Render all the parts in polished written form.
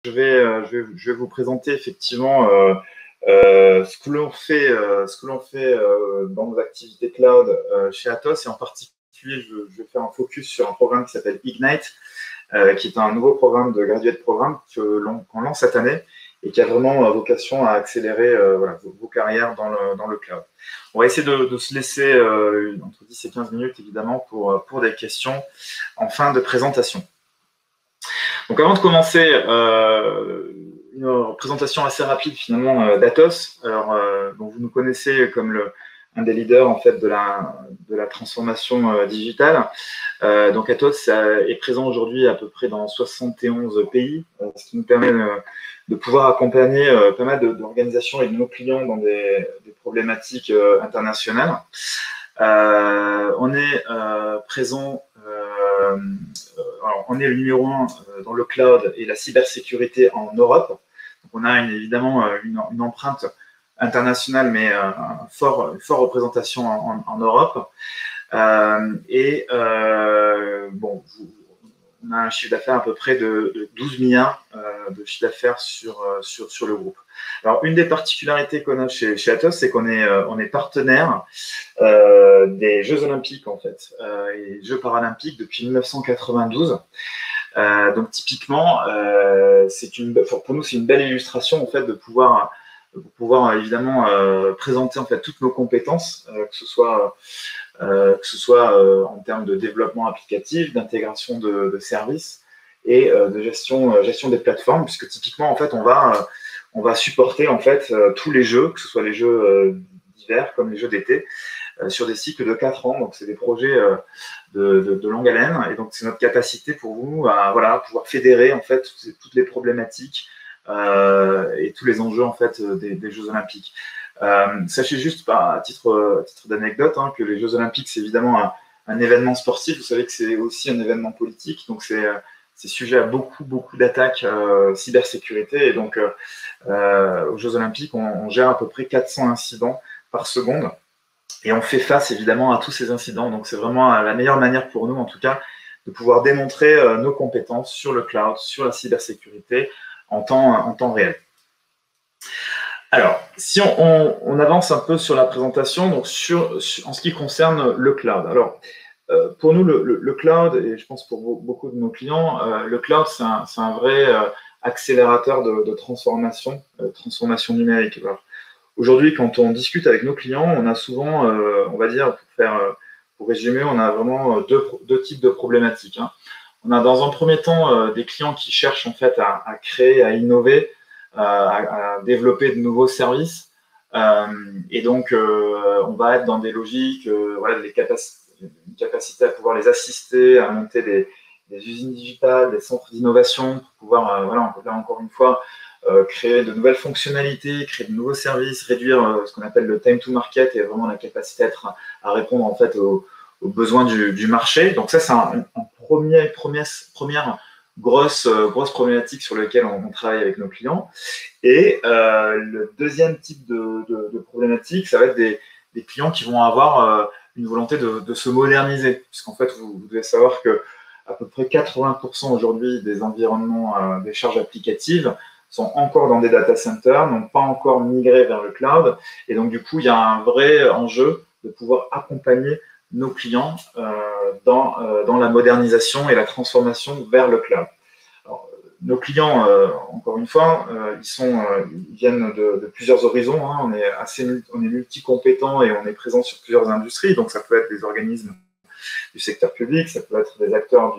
Je vais vous présenter effectivement ce que l'on fait, dans nos activités cloud chez Atos, et en particulier, je vais faire un focus sur un programme qui s'appelle Ignite, qui est un nouveau programme de graduate programme qu'on lance cette année et qui a vraiment vocation à accélérer vos carrières dans le cloud. On va essayer de se laisser entre 10 et 15 minutes, évidemment, pour des questions en fin de présentation. Donc, avant de commencer, une présentation assez rapide, finalement, d'Atos. Alors, donc vous nous connaissez comme un des leaders, en fait, de la transformation digitale. Donc, Atos est présent aujourd'hui à peu près dans 71 pays, ce qui nous permet de pouvoir accompagner pas mal d'organisations et de nos clients dans des problématiques internationales. On est présent, alors on est le numéro 1 dans le cloud et la cybersécurité en Europe. Donc on a évidemment une empreinte internationale, mais une forte représentation en Europe. On a un chiffre d'affaires à peu près de 12 milliards de chiffre d'affaires sur le groupe. Alors, une des particularités qu'on a chez Atos, c'est qu'on est partenaire des Jeux Olympiques, en fait, et Jeux Paralympiques depuis 1992. Donc, typiquement, pour nous, c'est une belle illustration, en fait, de pouvoir évidemment présenter, en fait, toutes nos compétences, que ce soit en termes de développement applicatif, d'intégration de services et de gestion des plateformes, puisque typiquement, en fait, on va supporter, en fait, tous les jeux, que ce soit les jeux d'hiver comme les jeux d'été, sur des cycles de 4 ans. Donc, c'est des projets de longue haleine, et donc c'est notre capacité pour vous à pouvoir fédérer, en fait, toutes les problématiques et tous les enjeux, en fait, des Jeux Olympiques. Sachez juste, à titre d'anecdote, que les Jeux Olympiques, c'est évidemment un événement sportif. Vous savez que c'est aussi un événement politique, donc c'est sujet à beaucoup d'attaques cybersécurité. Et donc, aux Jeux Olympiques, on gère à peu près 400 incidents par seconde, et on fait face évidemment à tous ces incidents. Donc, c'est vraiment la meilleure manière pour nous, en tout cas, de pouvoir démontrer nos compétences sur le cloud, sur la cybersécurité en temps réel. Alors, si on avance un peu sur la présentation, donc en ce qui concerne le cloud. Alors, pour nous, le cloud, et je pense pour beaucoup de nos clients, le cloud, c'est un vrai accélérateur de transformation numérique. Aujourd'hui, quand on discute avec nos clients, on a souvent, on va dire, pour résumer, on a vraiment deux types de problématiques. On a dans un premier temps des clients qui cherchent en fait à créer, à innover, à développer de nouveaux services, et donc on va être dans des logiques, une capacité à pouvoir les assister, à monter des usines digitales, des centres d'innovation pour pouvoir, là encore une fois, créer de nouvelles fonctionnalités, créer de nouveaux services, réduire ce qu'on appelle le time to market et vraiment la capacité à répondre en fait aux besoins du marché. Donc ça, c'est une première grosse problématique sur laquelle on travaille avec nos clients. Et le deuxième type de problématique, ça va être des clients qui vont avoir une volonté de se moderniser. Puisqu'en fait, vous devez savoir que à peu près 80% aujourd'hui des environnements des charges applicatives sont encore dans des data centers, n'ont pas encore migré vers le cloud. Et donc, du coup, il y a un vrai enjeu de pouvoir accompagner nos clients dans la modernisation et la transformation vers le cloud. Alors, nos clients, encore une fois, ils viennent de plusieurs horizons. On est multi-compétents et on est présent sur plusieurs industries. Donc, ça peut être des organismes du secteur public, ça peut être des acteurs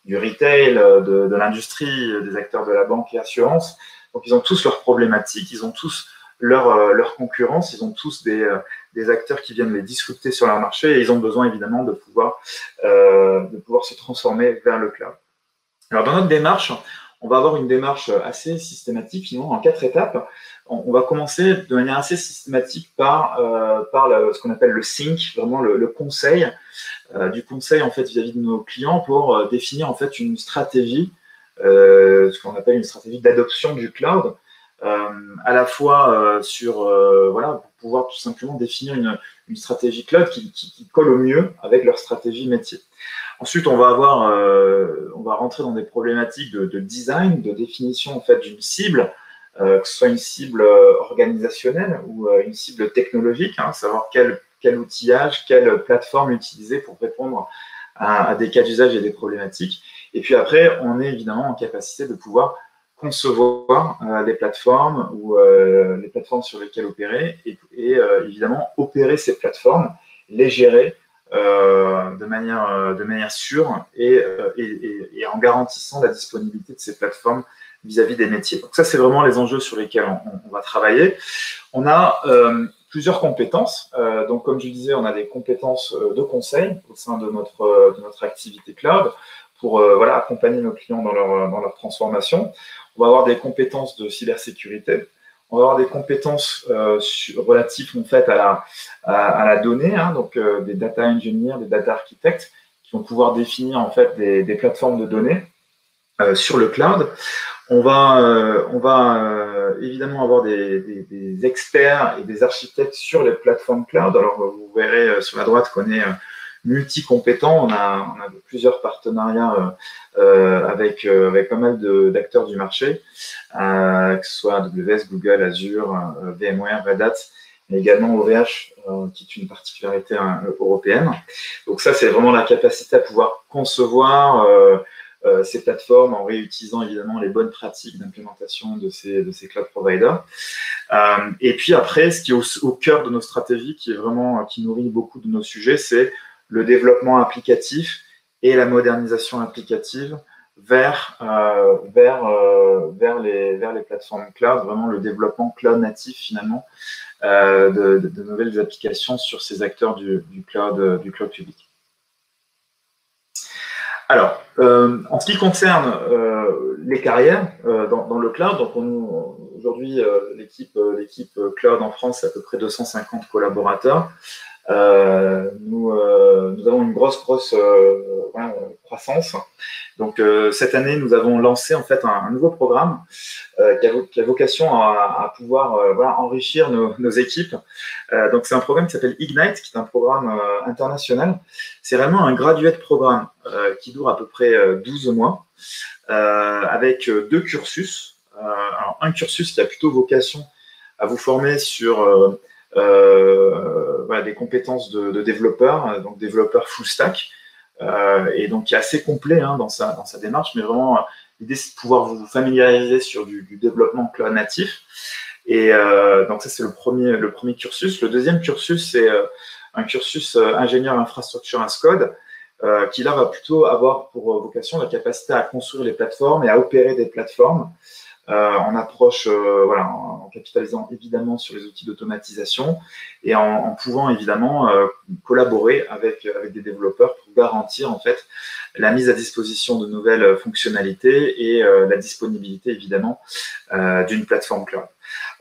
du retail, de l'industrie, des acteurs de la banque et assurance. Donc, ils ont tous leurs problématiques, ils ont tous leur concurrence, ils ont tous des acteurs qui viennent les disrupter sur leur marché, et ils ont besoin évidemment de pouvoir se transformer vers le cloud. Alors, dans notre démarche, on va avoir une démarche assez systématique, finalement, en 4 étapes. On va commencer de manière assez systématique par ce qu'on appelle le think, vraiment le conseil, du conseil en fait vis-à-vis de nos clients pour définir en fait une stratégie, ce qu'on appelle une stratégie d'adoption du cloud, à la fois pour pouvoir tout simplement définir une stratégie cloud qui colle au mieux avec leur stratégie métier. Ensuite, on va rentrer dans des problématiques de design, de définition en fait d'une cible, que ce soit une cible organisationnelle ou une cible technologique, hein, savoir quel outillage, quelle plateforme utiliser pour répondre à des cas d'usage et des problématiques. Et puis après, on est évidemment en capacité de pouvoir concevoir les plateformes ou les plateformes sur lesquelles opérer et évidemment opérer ces plateformes, les gérer de manière sûre et en garantissant la disponibilité de ces plateformes vis-à-vis des métiers. Donc ça, c'est vraiment les enjeux sur lesquels on va travailler. On a plusieurs compétences. Donc, comme je disais, on a des compétences de conseil au sein de notre activité cloud pour accompagner nos clients dans leur transformation. On va avoir des compétences de cybersécurité. On va avoir des compétences relatives en fait à la donnée, hein, donc des data engineers, des data architectes qui vont pouvoir définir en fait des plateformes de données sur le cloud. On va évidemment avoir des experts et des architectes sur les plateformes cloud. Alors, vous verrez sur la droite qu'on est multi-compétents. On a plusieurs partenariats avec pas mal d'acteurs du marché, que ce soit AWS, Google, Azure, VMware, Red Hat, mais également OVH, qui est une particularité européenne. Donc ça, c'est vraiment la capacité à pouvoir concevoir ces plateformes en réutilisant évidemment les bonnes pratiques d'implémentation de ces cloud providers. Et puis après, ce qui est au cœur de nos stratégies, qui nourrit beaucoup de nos sujets, c'est le développement applicatif et la modernisation applicative vers les plateformes cloud, vraiment le développement cloud natif finalement de nouvelles applications sur ces acteurs du cloud public. Alors, en ce qui concerne les carrières dans le cloud, donc aujourd'hui l'équipe cloud en France, c'est à peu près 250 collaborateurs. Nous avons une grosse croissance. Donc cette année, nous avons lancé en fait un nouveau programme qui a vocation à pouvoir enrichir nos équipes. Donc c'est un programme qui s'appelle Ignite, qui est un programme international. C'est vraiment un graduate programme qui dure à peu près 12 mois avec 2 cursus. Alors un cursus qui a plutôt vocation à vous former sur des compétences de développeur, donc développeur full stack, et donc qui est assez complet dans sa démarche, mais vraiment l'idée c'est de pouvoir vous familiariser sur du développement cloud natif. Et donc ça c'est le premier cursus. Le deuxième cursus c'est un cursus ingénieur infrastructure as code, qui là va plutôt avoir pour vocation la capacité à construire les plateformes et à opérer des plateformes. En approche, en capitalisant évidemment sur les outils d'automatisation et en pouvant évidemment collaborer avec des développeurs pour garantir en fait la mise à disposition de nouvelles fonctionnalités et la disponibilité évidemment d'une plateforme cloud.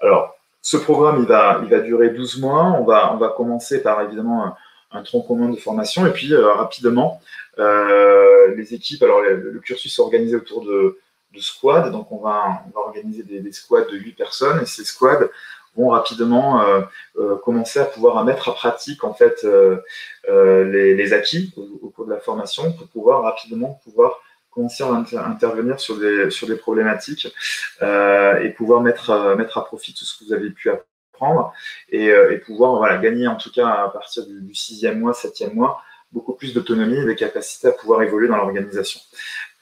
Alors, ce programme il va durer 12 mois. On va commencer par évidemment un tronc commun de formation et puis rapidement les équipes. Alors, le cursus est organisé autour de squads, donc on va organiser des squads de 8 personnes et ces squads vont rapidement commencer à pouvoir mettre à pratique en fait les acquis au cours de la formation pour pouvoir rapidement commencer à intervenir sur des problématiques et pouvoir mettre à profit tout ce que vous avez pu apprendre et pouvoir gagner en tout cas à partir du 6e mois, 7e mois beaucoup plus d'autonomie et de capacité à pouvoir évoluer dans l'organisation.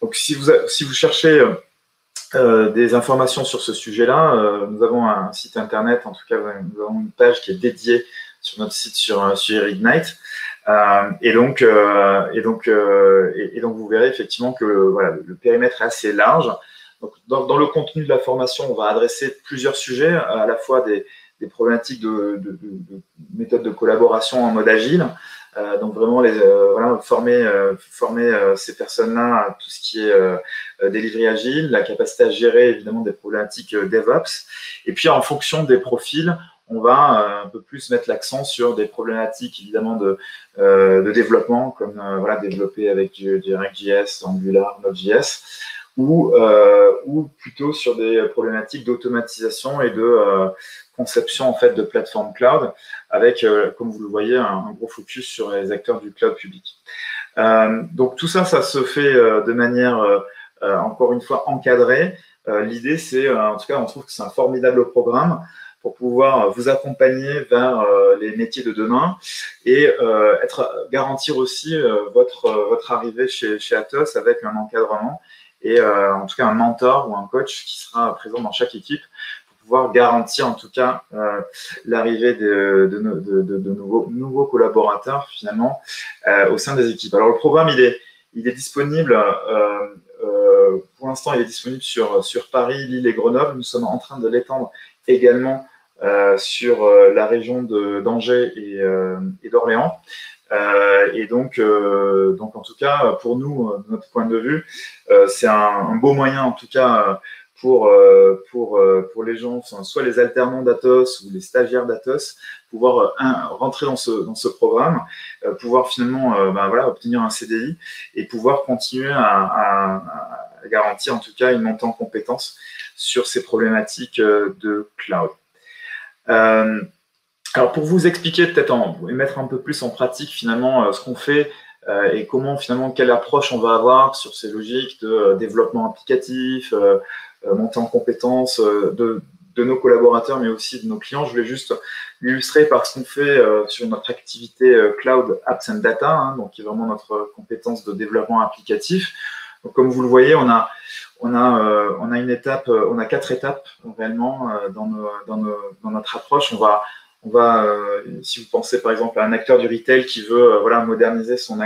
Donc, si vous cherchez des informations sur ce sujet-là, nous avons un site internet, en tout cas, nous avons une page qui est dédiée sur notre site sur Ignite. Et donc, vous verrez effectivement que le périmètre est assez large. Donc, dans le contenu de la formation, on va adresser plusieurs sujets, à la fois des problématiques de méthodes de collaboration en mode agile. Donc vraiment former ces personnes-là à tout ce qui est delivery agile, la capacité à gérer évidemment des problématiques DevOps. Et puis en fonction des profils, on va un peu plus mettre l'accent sur des problématiques évidemment de développement, comme développer avec du React.js, Angular, Node.js, ou plutôt sur des problématiques d'automatisation et de conception en fait de plateforme cloud avec, comme vous le voyez, un gros focus sur les acteurs du cloud public. Donc tout ça, ça se fait de manière, encore une fois, encadrée. L'idée, c'est, en tout cas, on trouve que c'est un formidable programme pour pouvoir vous accompagner vers les métiers de demain et garantir aussi votre arrivée chez Atos avec un encadrement et en tout cas un mentor ou un coach qui sera présent dans chaque équipe pour pouvoir garantir en tout cas l'arrivée de nouveaux collaborateurs finalement au sein des équipes. Alors le programme, il est disponible, pour l'instant il est disponible sur Paris, Lille et Grenoble. Nous sommes en train de l'étendre également sur la région d'Angers et d'Orléans. Et donc, en tout cas, pour nous, de notre point de vue, c'est un beau moyen, en tout cas, pour les gens, soit les alternants d'Atos ou les stagiaires d'Atos, pouvoir rentrer dans ce programme, pouvoir finalement obtenir un CDI et pouvoir continuer à garantir, en tout cas, une montée en compétences sur ces problématiques de cloud. Alors pour vous expliquer peut-être et mettre un peu plus en pratique finalement ce qu'on fait et comment finalement quelle approche on va avoir sur ces logiques de développement applicatif, montée en compétences de nos collaborateurs mais aussi de nos clients, je vais juste l'illustrer par ce qu'on fait sur notre activité Cloud Apps and Data, hein, donc qui est vraiment notre compétence de développement applicatif. Donc comme vous le voyez, on a une étape, on a 4 étapes réellement dans notre approche. On va si vous pensez par exemple à un acteur du retail qui veut moderniser son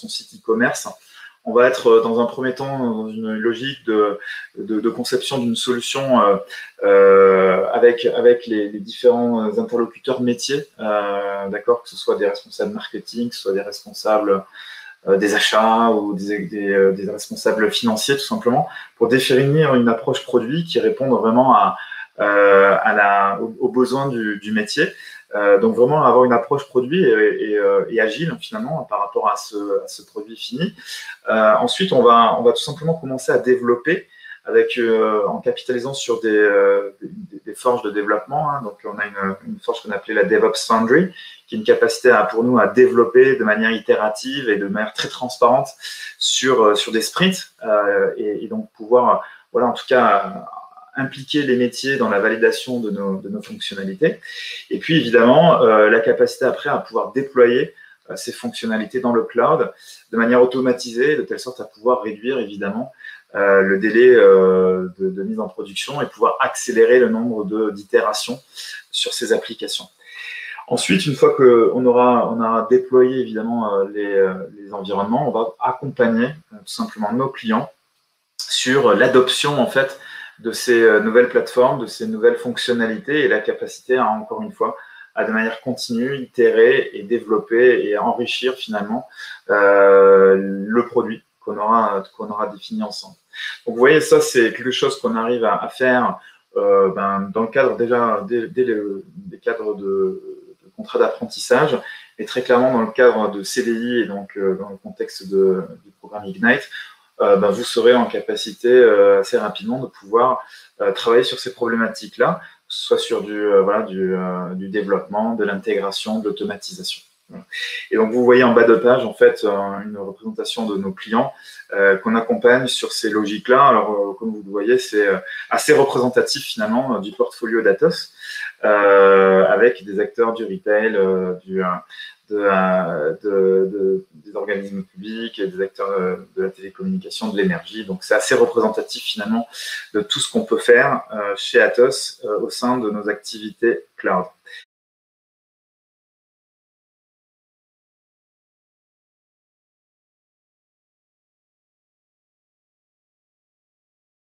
site e-commerce, on va être dans un premier temps dans une logique de conception d'une solution avec les différents interlocuteurs métiers, d'accord, que ce soit des responsables marketing, que ce soit des responsables des achats ou des responsables financiers tout simplement, pour définir une approche produit qui réponde vraiment aux besoins du métier. Donc vraiment avoir une approche produit et agile finalement par rapport à ce produit fini. Ensuite, on va tout simplement commencer à développer en capitalisant sur des forges de développement. Hein. Donc on a une forge qu'on appelait la DevOps Foundry, qui est une capacité pour nous à développer de manière itérative et de manière très transparente sur des sprints et donc pouvoir en tout cas impliquer les métiers dans la validation de nos fonctionnalités. Et puis, évidemment, la capacité après à pouvoir déployer ces fonctionnalités dans le cloud de manière automatisée, de telle sorte à pouvoir réduire, évidemment, le délai de mise en production et pouvoir accélérer le nombre d'itérations sur ces applications. Ensuite, une fois qu'on aura déployé, évidemment, les environnements, on va accompagner tout simplement nos clients sur l'adoption, en fait, de ces nouvelles plateformes, de ces nouvelles fonctionnalités et la capacité à, encore une fois, à de manière continue, itérer et développer et enrichir finalement le produit qu'on aura défini ensemble. Donc vous voyez, ça c'est quelque chose qu'on arrive à faire dans le cadre déjà des cadres de contrat d'apprentissage et très clairement dans le cadre de CDI et donc dans le contexte du programme Ignite. Vous serez en capacité assez rapidement de pouvoir travailler sur ces problématiques-là, que ce soit sur du développement, de l'intégration, de l'automatisation. Voilà. Et donc, vous voyez en bas de page, en fait, une représentation de nos clients qu'on accompagne sur ces logiques-là. Alors, comme vous le voyez, c'est assez représentatif, finalement, du portfolio d'Atos, avec des acteurs du retail, des organismes publics, des acteurs de la télécommunication, de l'énergie. Donc, c'est assez représentatif, finalement, de tout ce qu'on peut faire chez Atos au sein de nos activités cloud.